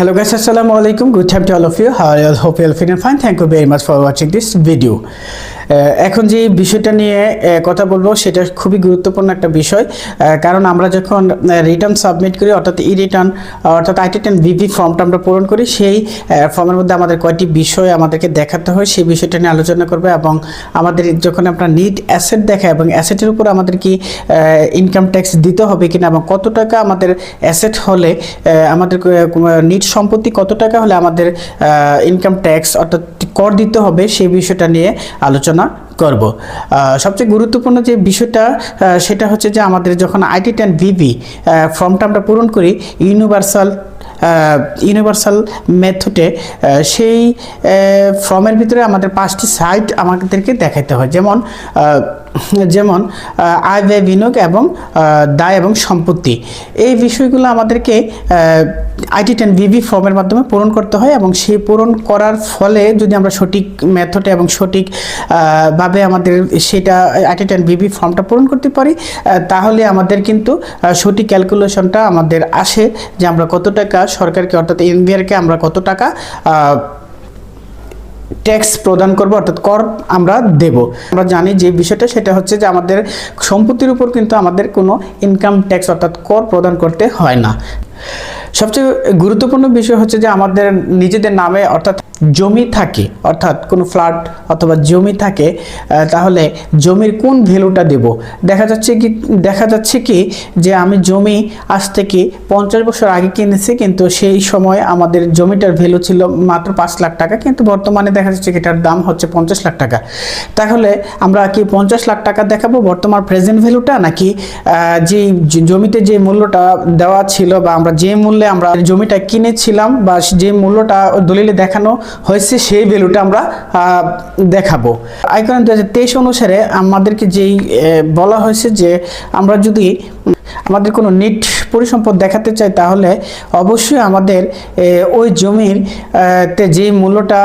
Hello guys, assalamu alaikum. Good time to all of you. How are you all? Hope you all feeling fine. Thank you very much for watching this video. এখন যে বিষয়টা নিয়ে কথা বলবো সেটা খুবই গুরুত্বপূর্ণ একটা বিষয়, কারণ আমরা যখন রিটার্ন সাবমিট করি অর্থাৎ ই রিটার্ন অর্থাৎ আই-10 ভিভি ফর্মটা আমরা পূরণ করি, সেই ফর্মের মধ্যে আমাদের কয়টি বিষয় আমাদেরকে দেখাতে হয় সেই বিষয়টা নিয়ে আলোচনা করবে। এবং আমাদের যখন আমরা নিট অ্যাসেট দেখায় এবং অ্যাসেটের উপর আমাদের কি ইনকাম ট্যাক্স দিতে হবে কিনা এবং কত টাকা আমাদের অ্যাসেট হলে আমাদের নিট সম্পত্তি কত টাকা হলে আমাদের ইনকাম ট্যাক্স অর্থাৎ কর দিতে হবে সেই বিষয়টা নিয়ে আলোচনা করব। সবচেয়ে গুরুত্বপূর্ণ যে বিষয়টা সেটা হচ্ছে যে আমাদের যখন আই-10 ভিভি ফর্মটা আমরা পূরণ করি ইউনিভার্সাল মেথডে, সেই ফর্মের ভিতরে আমাদের 5টি সাইট আমাদেরকে দেখাতে হয়, যেমন আয় ব্যয় বিনিয়োগ এবং দায় এবং সম্পত্তি। এই বিষয়গুলো আমাদেরকে আই-10 ভিভি ফর্মের মাধ্যমে পূরণ করতে হয় এবং সেই পূরণ করার ফলে যদি আমরা সঠিক মেথডে এবং সঠিক ভাবে আমাদের সেটা আই-10 ভিভি ফর্মটা পূরণ করতে পারি, তাহলে আমাদের কিন্তু সঠিক ক্যালকুলেশনটা আমাদের আসে যে আমরা কত টাকা সরকারকে অর্থাৎ এনবিআরকে আমরা কত টাকা ট্যাক্স প্রদান করব অর্থাৎ কর আমরা দেব। আমরা জানি যে বিষয়টা সেটা হচ্ছে যে আমাদের সম্পত্তির উপর কিন্তু আমাদের কোনো ইনকাম ট্যাক্স অর্থাৎ কর প্রদান করতে হয় না। সবচেয়ে গুরুত্বপূর্ণ বিষয় হচ্ছে যে আমাদের নিজেদের নামে অর্থাৎ জমি থাকে, অর্থাৎ কোনো ফ্ল্যাট অথবা জমি থাকে, তাহলে জমির কোন ভ্যালুটা দেব। দেখা যাচ্ছে কি যে আমি জমি আজ থেকে 50 বছর আগে কিনেছি, কিন্তু সেই সময় আমাদের জমিটার ভ্যালু ছিল মাত্র 5 লাখ টাকা, কিন্তু বর্তমানে দেখা যাচ্ছে এটার দাম হচ্ছে 50 লাখ টাকা। তাহলে আমরা কি 50 লাখ টাকা দেখাবো বর্তমান প্রেজেন্ট ভ্যালুটা, নাকি যে জমিতে যে মূল্যটা দেওয়া ছিল বা আমরা যে মূল্যে আমরা জমিটা কিনেছিলাম বা যে মূল্যটা দলিলে দেখানো হয়েছে সেই ভ্যালুটা আমরা দেখাবো। আইকন 2023 অনুসারে আমাদেরকে যেই বলা হয়েছে যে আমরা যদি আমাদের কোনো নিট পরিসম্পদ দেখাতে চাই, তাহলে অবশ্যই আমাদের ওই জমির তে যেই মূল্যটা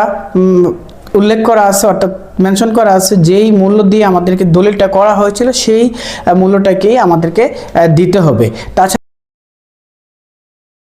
উল্লেখ করা আছে অর্থাৎ মেনশন করা আছে, যেই মূল্য দিয়ে আমাদেরকে দলিলটা করা হয়েছিল সেই মূল্যটাকেই আমাদেরকে দিতে হবে। তাছাড়া